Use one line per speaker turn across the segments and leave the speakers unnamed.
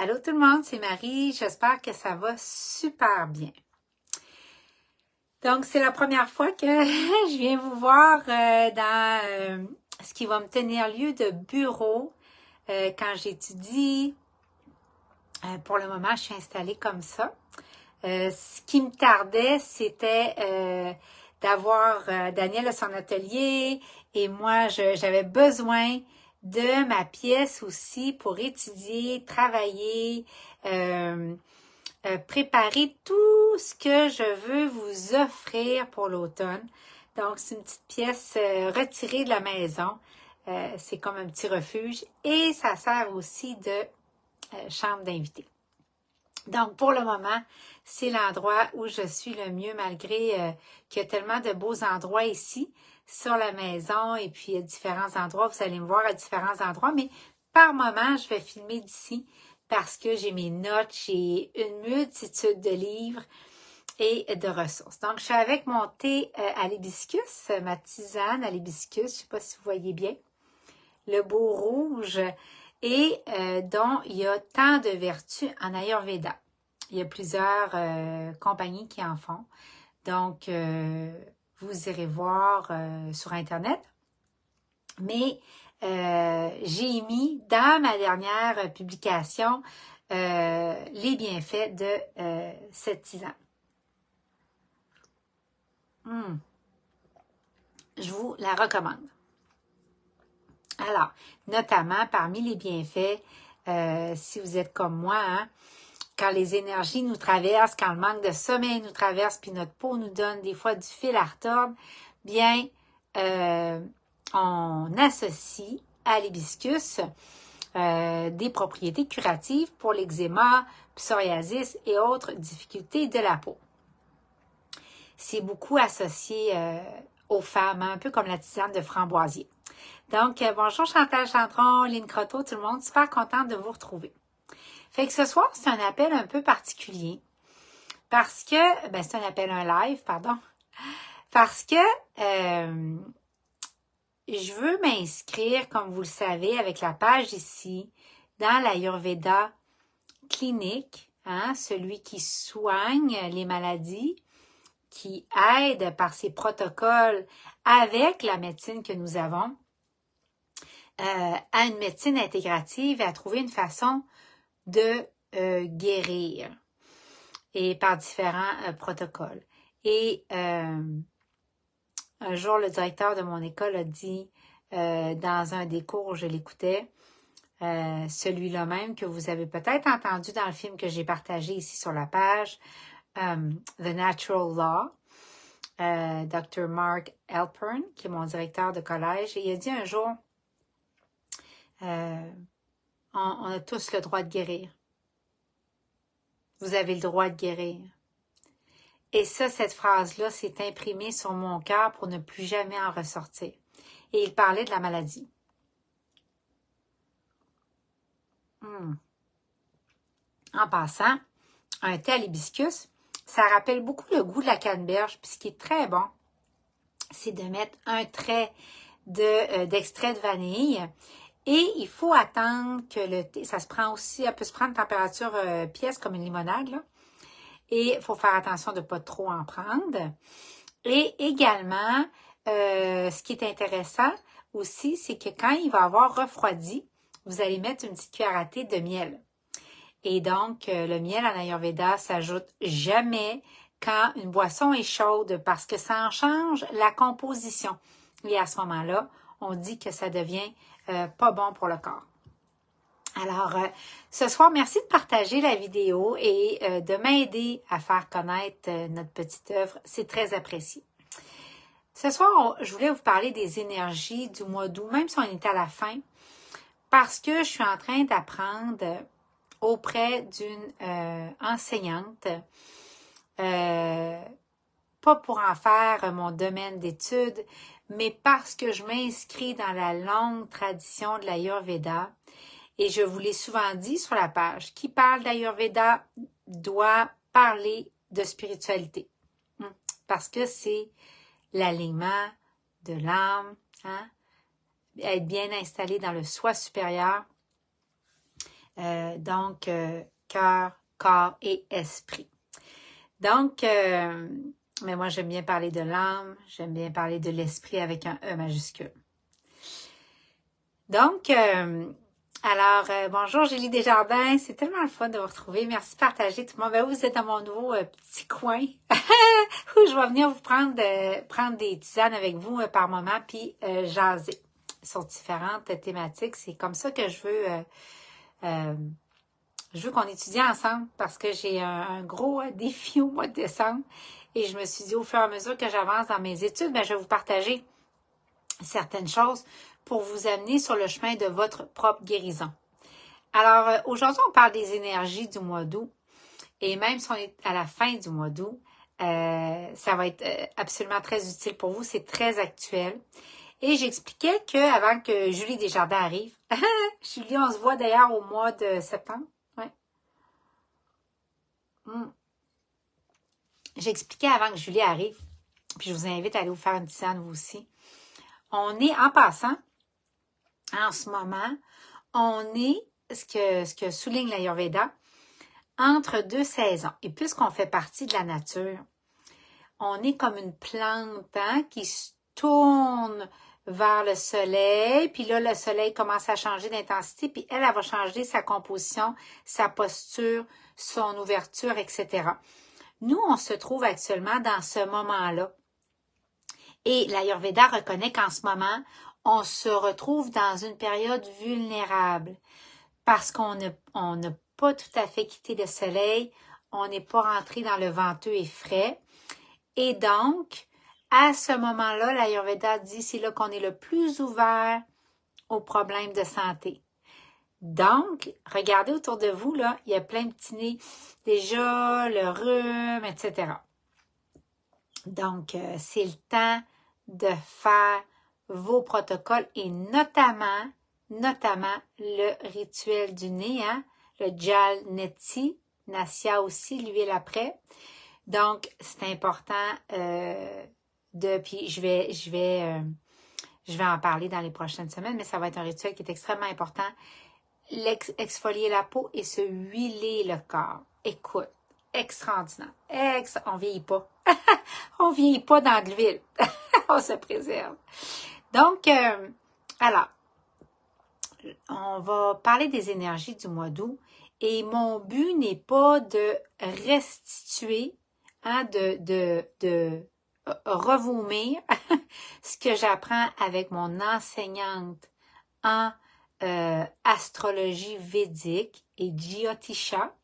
Allô tout le monde, c'est Marie. J'espère que ça va super bien. Donc, c'est la première fois que je viens vous voir dans ce qui va me tenir lieu de bureau quand j'étudie. Pour le moment, je suis installée comme ça. Ce qui me tardait, c'était d'avoir Daniel à son atelier et moi, j'avais besoin de ma pièce aussi pour étudier, travailler, préparer tout ce que je veux vous offrir pour l'automne. Donc, c'est une petite pièce retirée de la maison. C'est comme un petit refuge et ça sert aussi de chambre d'invité. Donc, pour le moment, c'est l'endroit où je suis le mieux, malgré qu'il y a tellement de beaux endroits ici, sur la maison, et puis à différents endroits. Vous allez me voir à différents endroits, mais par moment, je vais filmer d'ici parce que j'ai mes notes, j'ai une multitude de livres et de ressources. Donc, je suis avec mon thé à l'hibiscus, ma tisane à l'hibiscus, je ne sais pas si vous voyez bien, le beau rouge, et dont il y a tant de vertus en Ayurveda. Il y a plusieurs compagnies qui en font. Donc, vous irez voir sur Internet. Mais j'ai mis dans ma dernière publication les bienfaits de cette tisane. Je vous la recommande. Alors, notamment parmi les bienfaits, si vous êtes comme moi, hein, quand les énergies nous traversent, quand le manque de sommeil nous traverse, puis notre peau nous donne des fois du fil à retordre, bien, on associe à l'hibiscus des propriétés curatives pour l'eczéma, psoriasis et autres difficultés de la peau. C'est beaucoup associé aux femmes, un peu comme la tisane de framboisier. Donc, bonjour Chantal Chantron, Lynn Croteau, tout le monde, super contente de vous retrouver. Fait que ce soir, c'est un appel un peu particulier parce que, c'est un appel, un live, pardon, parce que je veux m'inscrire, comme vous le savez, avec la page ici, dans l'Ayurveda clinique, hein, celui qui soigne les maladies, qui aide par ses protocoles avec la médecine que nous avons, à une médecine intégrative et à trouver une façon de guérir et par différents protocoles. Et un jour, le directeur de mon école a dit dans un des cours où je l'écoutais, celui-là même que vous avez peut-être entendu dans le film que j'ai partagé ici sur la page, The Natural Law, Dr. Mark Alpern, qui est mon directeur de collège, et il a dit un jour, on a tous le droit de guérir. Vous avez le droit de guérir. Et ça, cette phrase-là s'est imprimée sur mon cœur pour ne plus jamais en ressortir. Et il parlait de la maladie. En passant, un thé à l'hibiscus, ça rappelle beaucoup le goût de la canneberge. Puis ce qui est très bon, c'est de mettre un trait d'extrait de vanille. Et il faut attendre que le thé, ça se prend aussi, elle peut se prendre température pièce comme une limonade, là. Et il faut faire attention de ne pas trop en prendre. Et également, ce qui est intéressant aussi, c'est que quand il va avoir refroidi, vous allez mettre une petite cuillère à thé de miel. Et donc, le miel en Ayurveda s'ajoute jamais quand une boisson est chaude parce que ça en change la composition. Et à ce moment-là, on dit que ça devient pas bon pour le corps. Alors, ce soir, merci de partager la vidéo et de m'aider à faire connaître notre petite œuvre. C'est très apprécié. Ce soir, je voulais vous parler des énergies du mois d'août, même si on est à la fin, parce que je suis en train d'apprendre auprès d'une enseignante, pas pour en faire mon domaine d'études, mais parce que je m'inscris dans la longue tradition de l'Ayurveda. Et je vous l'ai souvent dit sur la page, qui parle d'Ayurveda doit parler de spiritualité. Parce que c'est l'alignement de l'âme, hein? Être bien installé dans le soi supérieur. Donc, cœur, corps et esprit. Donc, mais moi, j'aime bien parler de l'âme, j'aime bien parler de l'esprit avec un E majuscule. Donc, bonjour Julie Desjardins, c'est tellement le fun de vous retrouver. Merci de partager tout le monde. Ben, vous êtes dans mon nouveau petit coin où je vais venir vous prendre des tisanes avec vous par moment, puis jaser sur différentes thématiques. C'est comme ça que je veux qu'on étudie ensemble parce que j'ai un gros défi au mois de décembre et je me suis dit au fur et à mesure que j'avance dans mes études, ben, je vais vous partager certaines choses pour vous amener sur le chemin de votre propre guérison. Alors, aujourd'hui, on parle des énergies du mois d'août et même si on est à la fin du mois d'août, ça va être absolument très utile pour vous, c'est très actuel. Et j'expliquais qu'avant que Julie Desjardins arrive, Julie, on se voit d'ailleurs au mois de septembre, ouais. J'expliquais avant que Julie arrive, puis je vous invite à aller vous faire une tisane vous aussi. On est, en passant, en ce moment, on est, ce que souligne l'Ayurveda, entre deux saisons. Et puisqu'on fait partie de la nature, on est comme une plante qui se tourne vers le soleil, puis là, le soleil commence à changer d'intensité, puis elle va changer sa composition, sa posture, son ouverture, etc. Nous, on se trouve actuellement dans ce moment-là. Et l'Ayurveda reconnaît qu'en ce moment, on se retrouve dans une période vulnérable parce qu'on n'a pas tout à fait quitté le soleil, on n'est pas rentré dans le venteux et frais. Et donc, à ce moment-là, l'Ayurveda dit c'est là qu'on est le plus ouvert aux problèmes de santé. Donc, regardez autour de vous, là, il y a plein de petits nez, déjà, le rhume, etc. Donc, c'est le temps de faire vos protocoles et notamment le rituel du nez, hein, le Jal Neti, Nasya aussi, l'huile après. Donc, c'est important puis je vais en parler dans les prochaines semaines, mais ça va être un rituel qui est extrêmement important. Exfolier la peau et se huiler le corps. Écoute, extraordinaire. On vieillit pas. On vieillit pas dans de l'huile. On se préserve. Donc, alors, on va parler des énergies du mois d'août et mon but n'est pas de restituer, hein, de revomir ce que j'apprends avec mon enseignante en astrologie védique et Jyotisha.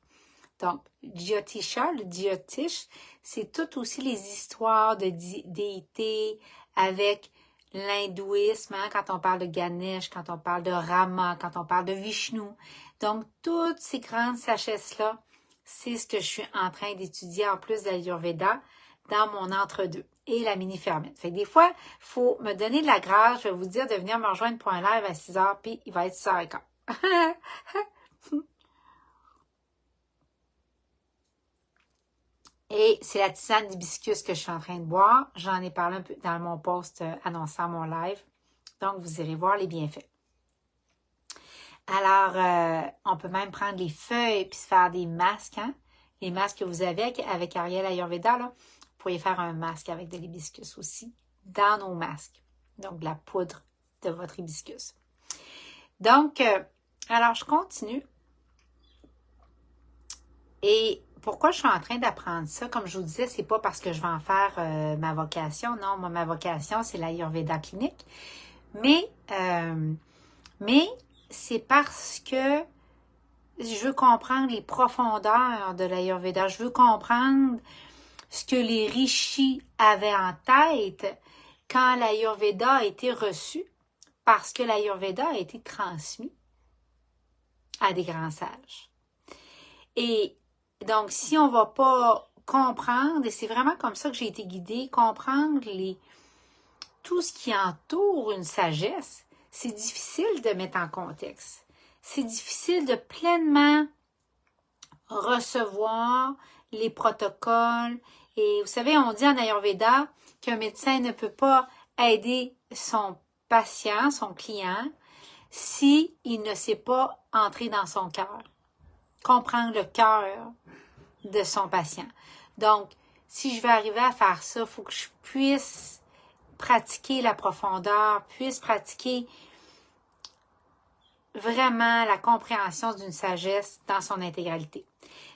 Donc, Jyotisha, le Jyotish, c'est tout aussi les histoires de déités avec l'hindouisme, hein, quand on parle de Ganesh, quand on parle de Rama, quand on parle de Vishnu. Donc, toutes ces grandes sagesses-là, c'est ce que je suis en train d'étudier en plus de l'Ayurveda dans mon entre-deux et la mini-fermette. Fait que des fois, il faut me donner de la grâce. Je vais vous dire de venir me rejoindre pour un live à 6h, puis il va être 6h15. Et c'est la tisane d'hibiscus que je suis en train de boire. J'en ai parlé un peu dans mon post annonçant mon live. Donc, vous irez voir les bienfaits. Alors, on peut même prendre les feuilles puis se faire des masques. Hein? Les masques que vous avez avec Ariel Ayurveda, là, vous pourriez faire un masque avec de l'hibiscus aussi dans nos masques. Donc, de la poudre de votre hibiscus. Donc, alors, je continue. Et pourquoi je suis en train d'apprendre ça? Comme je vous disais, c'est pas parce que je vais en faire ma vocation. Non, moi, ma vocation, c'est l'Ayurveda clinique. Mais c'est parce que je veux comprendre les profondeurs de l'Ayurveda. Je veux comprendre ce que les rishis avaient en tête quand l'Ayurveda a été reçu, parce que l'Ayurveda a été transmis à des grands sages. Et donc, si on ne va pas comprendre, et c'est vraiment comme ça que j'ai été guidée, comprendre tout ce qui entoure une sagesse, c'est difficile de mettre en contexte. C'est difficile de pleinement recevoir les protocoles. Et vous savez, on dit en Ayurveda qu'un médecin ne peut pas aider son patient, son client, si il ne sait pas entrer dans son cœur, comprendre le cœur de son patient. Donc, si je veux arriver à faire ça, il faut que je puisse pratiquer la profondeur, puisse pratiquer vraiment la compréhension d'une sagesse dans son intégralité.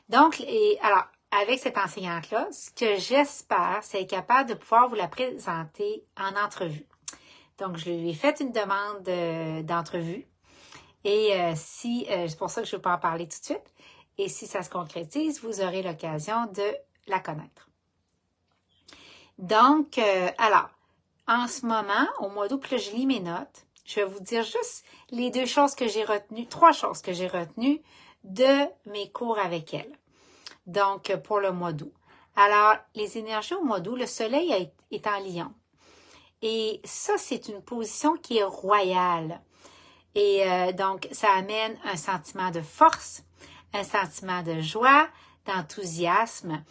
Donc, alors, avec cette enseignante-là, ce que j'espère, c'est être capable de pouvoir vous la présenter en entrevue. Donc, je lui ai fait une demande d'entrevue et c'est pour ça que je ne vais pas en parler tout de suite. Et si ça se concrétise, vous aurez l'occasion de la connaître. Donc, alors, en ce moment, au mois d'août, puis là, je lis mes notes. Je vais vous dire juste les trois choses que j'ai retenues de mes cours avec elle. Donc, pour le mois d'août. Alors, les énergies au mois d'août, le soleil est en Lion. Et ça, c'est une position qui est royale. Et donc, ça amène un sentiment de force, un sentiment de joie, d'enthousiasme.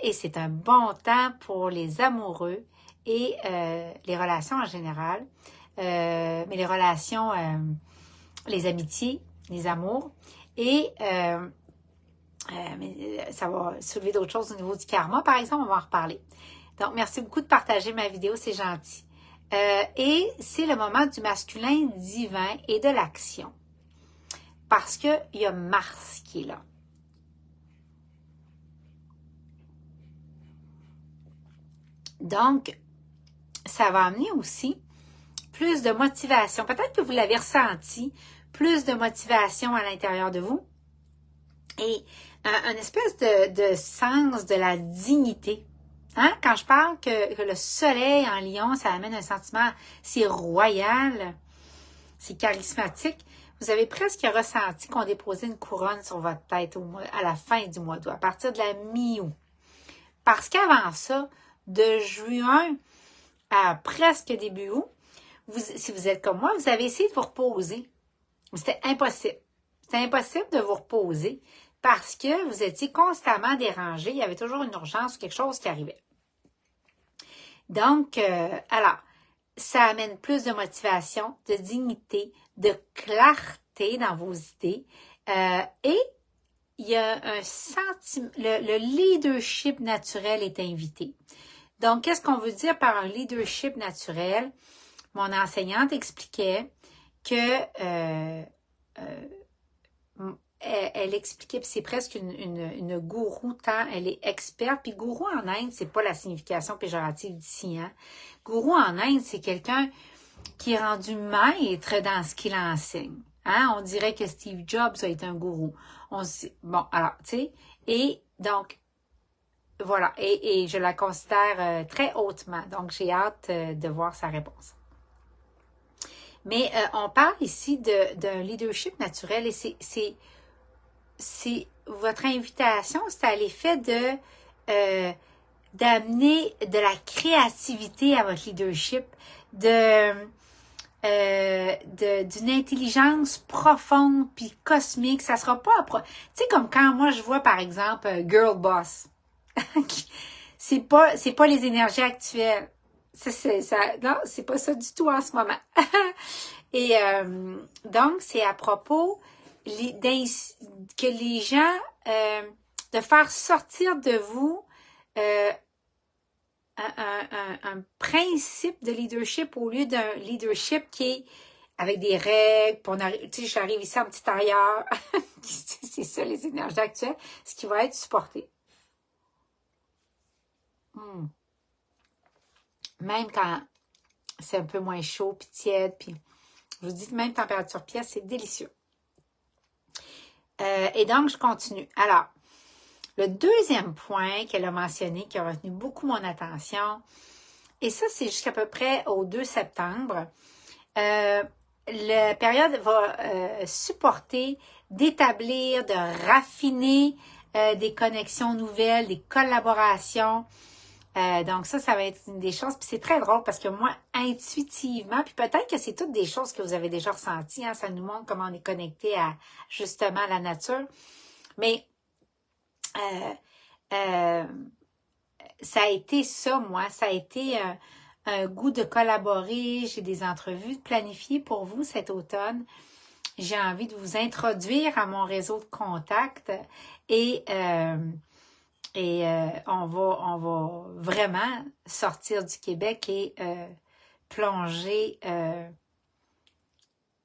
Et c'est un bon temps pour les amoureux et les relations en général. Mais les relations, les amitiés, les amours. Et mais ça va soulever d'autres choses au niveau du karma, par exemple, on va en reparler. Donc, merci beaucoup de partager ma vidéo, c'est gentil. Et c'est le moment du masculin divin et de l'action. Parce qu'il y a Mars qui est là. Donc, ça va amener aussi plus de motivation. Peut-être que vous l'avez ressenti, plus de motivation à l'intérieur de vous. Et un espèce de sens de la dignité. Hein? Quand je parle que le soleil en Lion, ça amène un sentiment, c'est royal, c'est charismatique. Vous avez presque ressenti qu'on déposait une couronne sur votre tête à la fin du mois d'août, à partir de la mi-août. Parce qu'avant ça, de juin à presque début août, si vous êtes comme moi, vous avez essayé de vous reposer. C'était impossible. C'était impossible de vous reposer parce que vous étiez constamment dérangé. Il y avait toujours une urgence ou quelque chose qui arrivait. Donc, alors, ça amène plus de motivation, de dignité, de clarté dans vos idées. Et il y a un sentiment, le leadership naturel est invité. Donc, qu'est-ce qu'on veut dire par un leadership naturel? Mon enseignante expliquait que elle expliquait, puis c'est presque une gourou, tant elle est experte. Puis gourou en Inde, c'est pas la signification péjorative d'ici, hein. Gourou en Inde, c'est quelqu'un qui est rendu maître dans ce qu'il enseigne. Hein? On dirait que Steve Jobs a été un gourou. Bon, alors, tu sais, et donc, voilà, et je la considère très hautement. Donc, j'ai hâte de voir sa réponse. Mais on parle ici d'un leadership naturel et c'est votre invitation, c'est à l'effet d'amener de la créativité à votre leadership, d'une intelligence profonde puis cosmique. Ça sera pas, tu sais, comme quand moi je vois par exemple Girl Boss. c'est pas les énergies actuelles. Non, c'est pas ça du tout en ce moment. Et donc, c'est à propos que les gens, de faire sortir de vous un principe de leadership au lieu d'un leadership qui est avec des règles. Tu sais, j'arrive ici en petit tailleur. C'est ça les énergies actuelles, ce qui va être supporté. Même quand c'est un peu moins chaud, puis tiède, puis je vous dis, même température pièce, c'est délicieux. Et donc, je continue. Alors, le deuxième point qu'elle a mentionné, qui a retenu beaucoup mon attention, et ça, c'est jusqu'à peu près au 2 septembre, la période va supporter d'établir, de raffiner des connexions nouvelles, des collaborations. Donc ça va être une des choses. Puis c'est très drôle parce que moi, intuitivement, puis peut-être que c'est toutes des choses que vous avez déjà ressenties, hein, ça nous montre comment on est connecté à justement la nature. Mais ça a été ça, moi, ça a été un goût de collaborer, j'ai des entrevues planifiées pour vous cet automne. J'ai envie de vous introduire à mon réseau de contacts et on va vraiment sortir du Québec et plonger,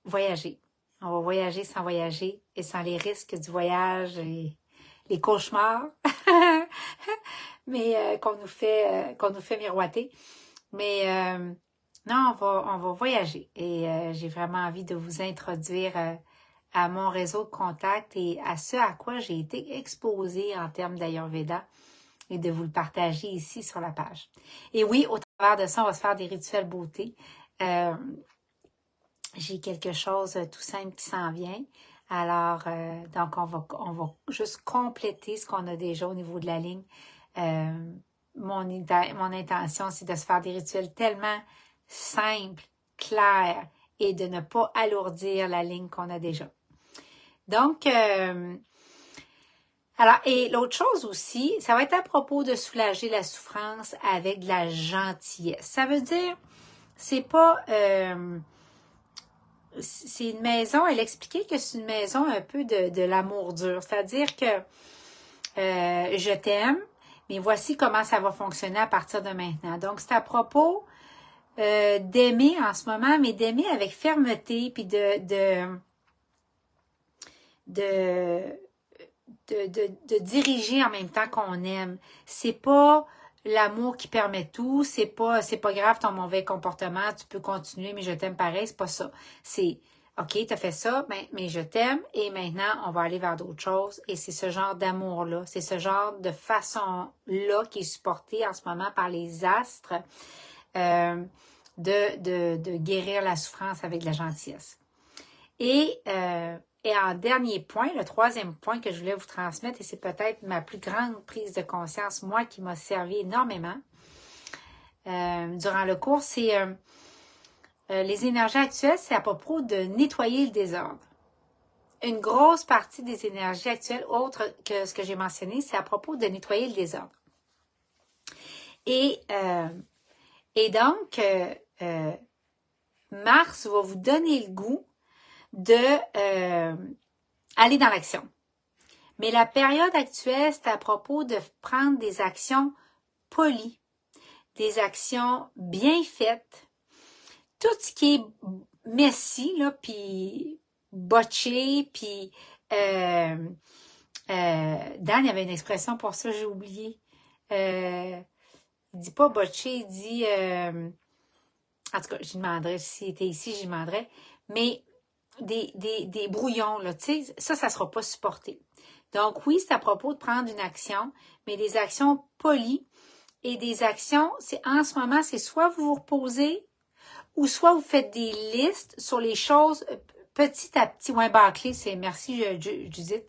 voyager. On va voyager sans voyager et sans les risques du voyage et les cauchemars mais qu'on nous fait miroiter. Mais non, on va voyager et j'ai vraiment envie de vous introduire à mon réseau de contacts et à ce à quoi j'ai été exposée en termes d'Ayurveda et de vous le partager ici sur la page. Et oui, au travers de ça, on va se faire des rituels beauté. J'ai quelque chose tout simple qui s'en vient. Alors, donc, on va juste compléter ce qu'on a déjà au niveau de la ligne. Mon intention, c'est de se faire des rituels tellement simples, clairs et de ne pas alourdir la ligne qu'on a déjà. Donc, alors, et l'autre chose aussi, ça va être à propos de soulager la souffrance avec de la gentillesse. Ça veut dire, c'est pas... c'est une maison, elle expliquait que c'est une maison un peu de l'amour dur. C'est-à-dire que je t'aime, mais voici comment ça va fonctionner à partir de maintenant. Donc, c'est à propos d'aimer en ce moment, mais d'aimer avec fermeté, puis de diriger en même temps qu'on aime. C'est pas l'amour qui permet tout, c'est pas grave ton mauvais comportement, tu peux continuer, mais je t'aime pareil, c'est pas ça. C'est OK, t'as fait ça, mais je t'aime et maintenant on va aller vers d'autres choses. Et c'est ce genre d'amour-là, c'est ce genre de façon-là qui est supportée en ce moment par les astres de guérir la souffrance avec de la gentillesse. Et en dernier point, le troisième point que je voulais vous transmettre, et c'est peut-être ma plus grande prise de conscience, moi, qui m'a servi énormément durant le cours, c'est les énergies actuelles, c'est à propos de nettoyer le désordre. Une grosse partie des énergies actuelles, autre que ce que j'ai mentionné, c'est à propos de nettoyer le désordre. Et donc, Mars va vous donner le goût de aller dans l'action. Mais la période actuelle, c'est à propos de prendre des actions polies, des actions bien faites. Tout ce qui est messy, là, puis botché, puis Dan, il y avait une expression pour ça, j'ai oublié. Il dit pas botché, il dit en tout cas, je demanderais, s'il était ici, je demanderais, mais des brouillons, là, tu sais, ça sera pas supporté. Donc oui, c'est à propos de prendre une action, mais des actions polies et des actions, c'est en ce moment, c'est soit vous vous reposez ou soit vous faites des listes sur les choses petit à petit. Ouais, bâclé, c'est merci Judith.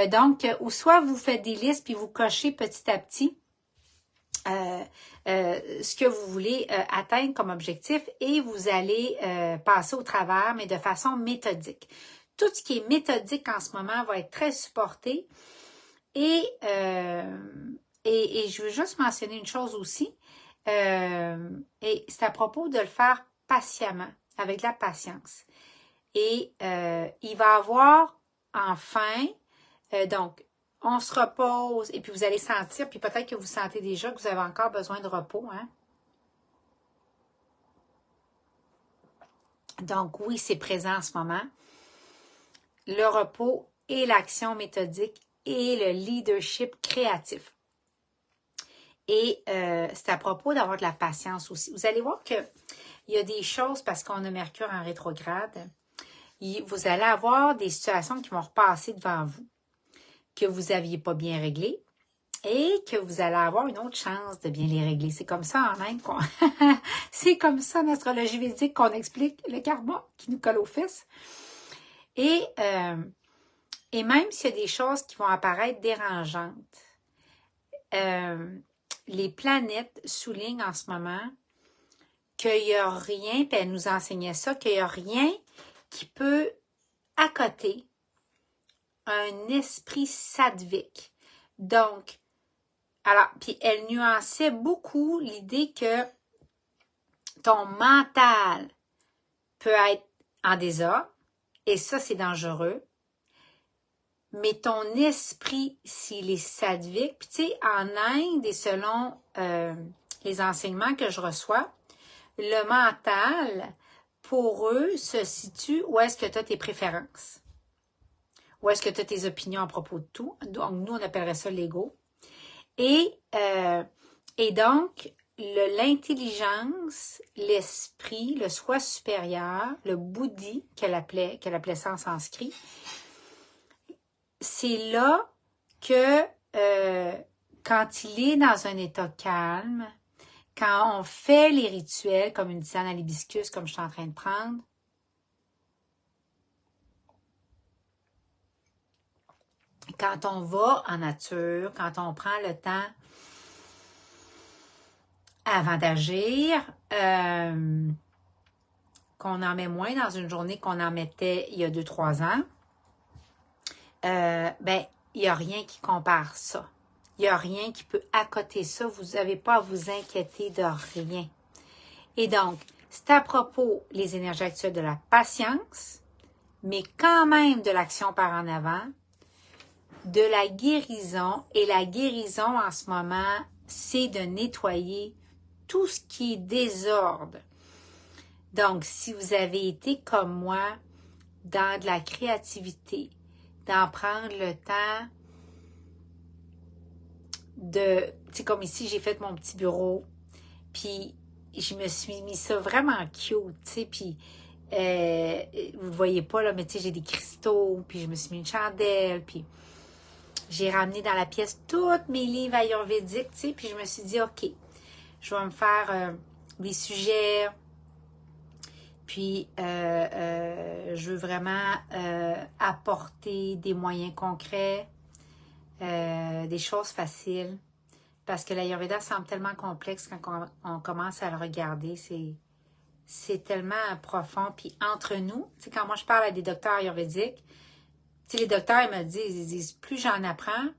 Donc, ou soit vous faites des listes puis vous cochez petit à petit ce que vous voulez atteindre comme objectif et vous allez passer au travers, mais de façon méthodique. Tout ce qui est méthodique en ce moment va être très supporté. Et je veux juste mentionner une chose aussi, et c'est à propos de le faire patiemment, avec de la patience. Et il va y avoir enfin, donc, on se repose et puis vous allez sentir, puis peut-être que vous sentez déjà que vous avez encore besoin de repos, hein? Donc oui, c'est présent en ce moment. Le repos et l'action méthodique et le leadership créatif. Et c'est à propos d'avoir de la patience aussi. Vous allez voir qu'il y a des choses, parce qu'on a Mercure en rétrograde, vous allez avoir des situations qui vont repasser devant vous, que vous n'aviez pas bien réglées, et que vous allez avoir une autre chance de bien les régler. C'est comme ça en Inde, c'est comme ça en astrologie védique qu'on explique le karma qui nous colle aux fesses. Et même s'il y a des choses qui vont apparaître dérangeantes, les planètes soulignent en ce moment qu'il n'y a rien, puis elle nous enseignait ça, qu'il n'y a rien qui peut accoter un esprit sattvique. Donc, alors, puis elle nuançait beaucoup l'idée que ton mental peut être en désordre, et ça, c'est dangereux. Mais ton esprit, s'il est sattvique, puis tu sais, en Inde, et selon les enseignements que je reçois, le mental, pour eux, se situe où est-ce que tu as tes préférences. Où est-ce que tu as tes opinions à propos de tout. Donc, nous, on appellerait ça l'ego. Et donc, l'intelligence, l'esprit, le soi supérieur, le bouddhi, qu'elle appelait ça en sanskrit, c'est là que quand il est dans un état calme, quand on fait les rituels, comme une tisane à l'hibiscus, comme je suis en train de prendre, quand on va en nature, quand on prend le temps avant d'agir, qu'on en met moins dans une journée qu'on en mettait il y a 2-3 ans, ben, il n'y a rien qui compare ça. Il n'y a rien qui peut accoter ça. Vous n'avez pas à vous inquiéter de rien. Et donc, c'est à propos les énergies actuelles de la patience, mais quand même de l'action par en avant, de la guérison. Et la guérison en ce moment, c'est de nettoyer tout ce qui est désordre. Donc, si vous avez été comme moi dans de la créativité, d'en prendre le temps de, tu sais, comme ici, j'ai fait mon petit bureau, puis je me suis mis ça vraiment cute, tu sais, puis vous ne voyez pas, là, mais tu sais, j'ai des cristaux, puis je me suis mis une chandelle, puis j'ai ramené dans la pièce tous mes livres ayurvédiques, tu sais, puis je me suis dit, OK, je vais me faire des sujets, puis je veux vraiment apporter des moyens concrets, des choses faciles, parce que l'Ayurveda semble tellement complexe quand on commence à le regarder, c'est tellement profond, puis entre nous, tu sais, quand moi je parle à des docteurs ayurvédiques, tu sais, les docteurs, ils me disent, plus j'en apprends,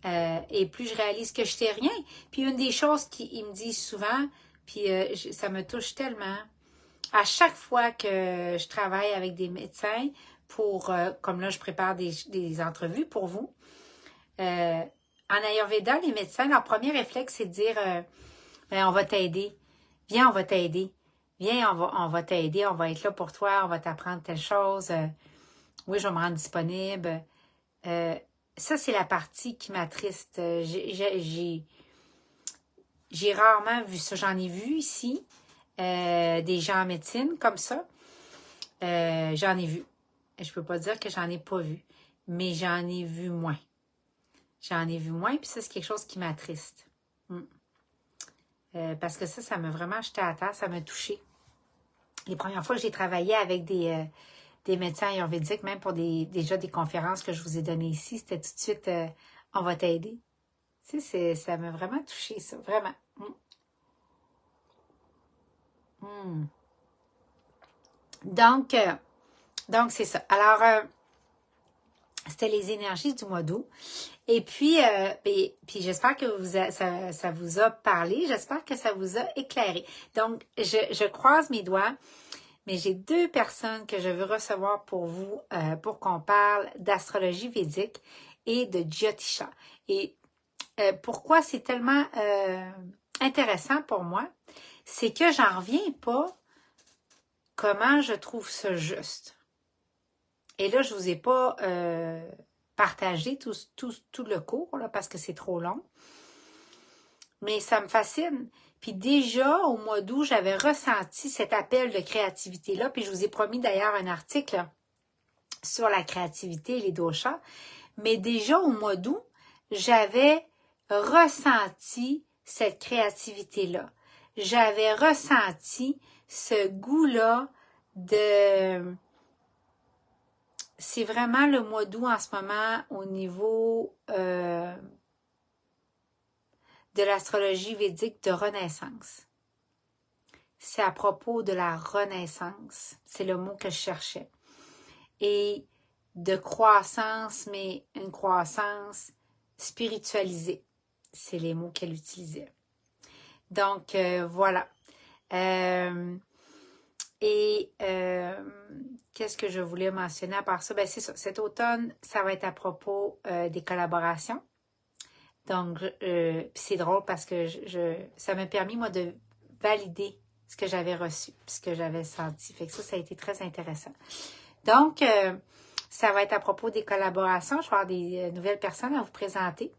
et plus je réalise que je sais rien. Puis une des choses qu'ils me disent souvent, puis ça me touche tellement, à chaque fois que je travaille avec des médecins pour, comme là, je prépare des entrevues pour vous, en Ayurveda, les médecins, leur premier réflexe, c'est de dire ben, on va t'aider. Viens, on va t'aider. Viens, on va t'aider, on va être là pour toi, on va t'apprendre telle chose. Oui, je vais me rendre disponible. Ça, c'est la partie qui m'attriste. J'ai rarement vu ça. J'en ai vu ici, des gens en médecine comme ça. J'en ai vu. Je peux pas dire que j'en ai pas vu, mais j'en ai vu moins. J'en ai vu moins, puis ça, c'est quelque chose qui m'attriste. Parce que ça m'a vraiment jeté à terre, ça m'a touchée. Les premières fois que j'ai travaillé avec des médecins ayurvédiques, même pour déjà des conférences que je vous ai données ici, c'était tout de suite on va t'aider. Tu sais, ça m'a vraiment touchée, ça, vraiment. Donc, c'est ça. Alors, c'était les énergies du mois d'août. Et puis, puis j'espère que ça vous a parlé. J'espère que ça vous a éclairé. Donc, je croise mes doigts, mais j'ai 2 personnes que je veux recevoir pour vous pour qu'on parle d'astrologie védique et de Jyotisha. Et pourquoi c'est tellement intéressant pour moi, c'est que j'en reviens pas comment je trouve ça juste. Et là, je ne vous ai pas partagé tout le cours, là, parce que c'est trop long. Mais ça me fascine. Puis déjà, au mois d'août, j'avais ressenti cet appel de créativité-là. Puis je vous ai promis d'ailleurs un article sur la créativité et les doshas. Mais déjà, au mois d'août, j'avais ressenti cette créativité-là. J'avais ressenti ce goût-là de... C'est vraiment le mois d'août en ce moment au niveau de l'astrologie védique de renaissance. C'est à propos de la renaissance. C'est le mot que je cherchais. Et de croissance, mais une croissance spiritualisée. C'est les mots qu'elle utilisait. Donc, voilà. Qu'est-ce que je voulais mentionner à part ça? Ben, c'est ça. Cet automne, ça va être à propos des collaborations. Donc, c'est drôle parce que ça m'a permis, moi, de valider ce que j'avais reçu, ce que j'avais senti. Fait que ça a été très intéressant. Donc, ça va être à propos des collaborations. Je vais avoir des nouvelles personnes à vous présenter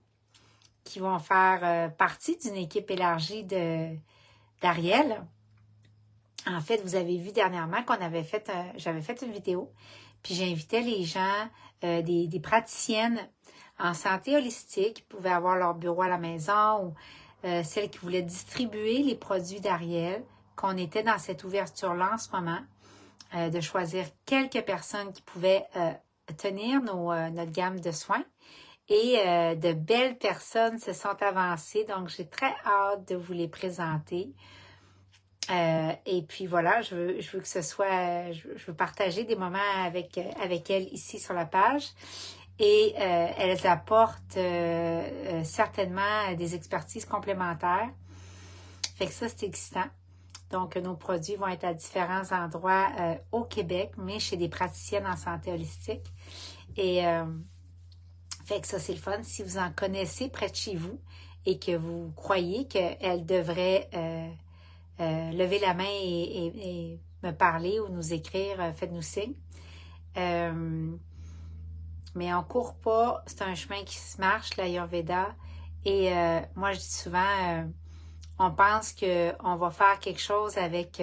qui vont faire partie d'une équipe élargie d'Ariel. En fait, vous avez vu dernièrement j'avais fait une vidéo, puis j'invitais les gens, des praticiennes en santé holistique qui pouvaient avoir leur bureau à la maison ou celles qui voulaient distribuer les produits d'Ariel, qu'on était dans cette ouverture-là en ce moment, de choisir quelques personnes qui pouvaient tenir notre gamme de soins. Et de belles personnes se sont avancées, donc j'ai très hâte de vous les présenter. Et puis voilà, je veux que ce soit, je veux partager des moments avec elles ici sur la page. Et elles apportent certainement des expertises complémentaires. Fait que ça, c'est excitant. Donc, nos produits vont être à différents endroits au Québec, mais chez des praticiennes en santé holistique. Et fait que ça, c'est le fun. Si vous en connaissez près de chez vous et que vous croyez qu'elles devraient lever la main et me parler ou nous écrire, faites-nous signe. Mais on court pas, c'est un chemin qui se marche, l'Ayurveda. Et moi, je dis souvent, on pense qu'on va faire quelque chose avec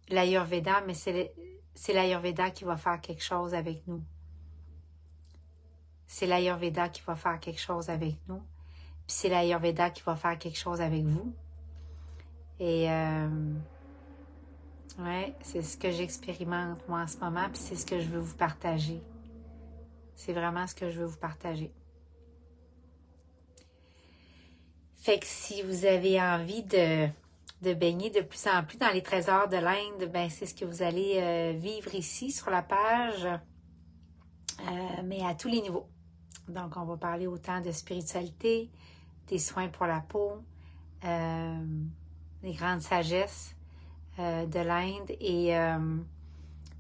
l'Ayurveda, mais c'est l'Ayurveda qui va faire quelque chose avec nous. C'est l'Ayurveda qui va faire quelque chose avec nous. Puis c'est l'Ayurveda qui va faire quelque chose avec vous. Et ouais, c'est ce que j'expérimente moi en ce moment, puis c'est ce que je veux vous partager. C'est vraiment ce que je veux vous partager. Fait que si vous avez envie de baigner de plus en plus dans les trésors de l'Inde, ben c'est ce que vous allez vivre ici sur la page, mais à tous les niveaux. Donc, on va parler autant de spiritualité, des soins pour la peau, des grandes sagesses de l'Inde et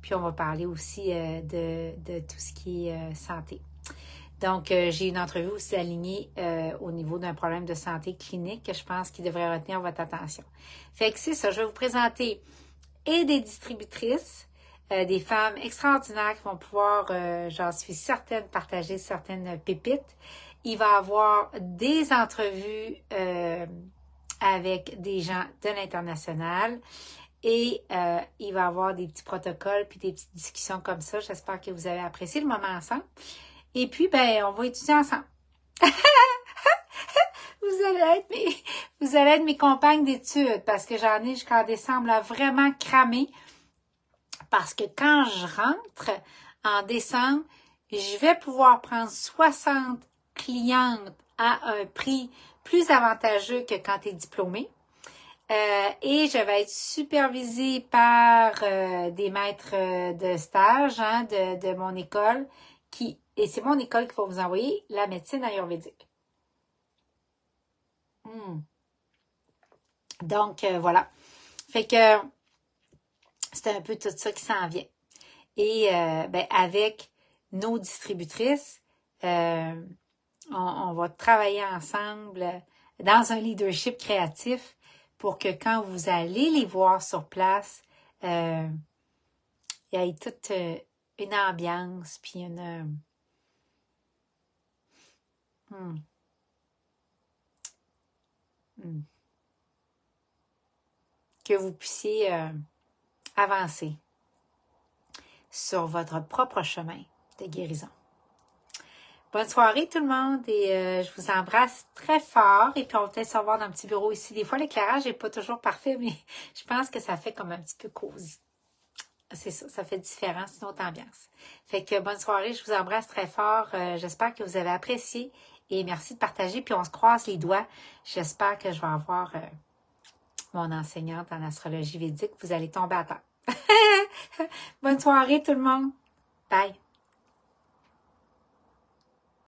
puis on va parler aussi de tout ce qui est santé. Donc, j'ai une entrevue aussi alignée au niveau d'un problème de santé clinique que je pense qui devrait retenir votre attention. Fait que c'est ça, je vais vous présenter et des distributrices, des femmes extraordinaires qui vont pouvoir, j'en suis certaine, partager certaines pépites. Il va y avoir des entrevues avec des gens de l'international et il va y avoir des petits protocoles puis des petites discussions comme ça. J'espère que vous avez apprécié le moment ensemble. Et puis, ben, on va étudier ensemble. Vous allez être mes compagnes d'études parce que j'en ai jusqu'en décembre là, vraiment cramé. Parce que quand je rentre en décembre, je vais pouvoir prendre 60 clientes à un prix plus avantageux que quand tu es diplômé. Et je vais être supervisée par des maîtres de stage de mon école et c'est mon école qui va vous envoyer la médecine ayurvédique. Donc, voilà. Fait que c'est un peu tout ça qui s'en vient. Et ben, avec nos distributrices, on va travailler ensemble dans un leadership créatif pour que quand vous allez les voir sur place, il y ait toute une ambiance, puis que vous puissiez avancer sur votre propre chemin de guérison. Bonne soirée tout le monde et je vous embrasse très fort et puis on va peut-être se revoir dans un petit bureau ici. Des fois l'éclairage n'est pas toujours parfait mais je pense que ça fait comme un petit peu cosy. C'est ça fait différent, c'est une autre ambiance. Fait que bonne soirée, je vous embrasse très fort. J'espère que vous avez apprécié et merci de partager puis on se croise les doigts. J'espère que je vais avoir mon enseignante en astrologie védique. Vous allez tomber à terre. Bonne soirée tout le monde. Bye.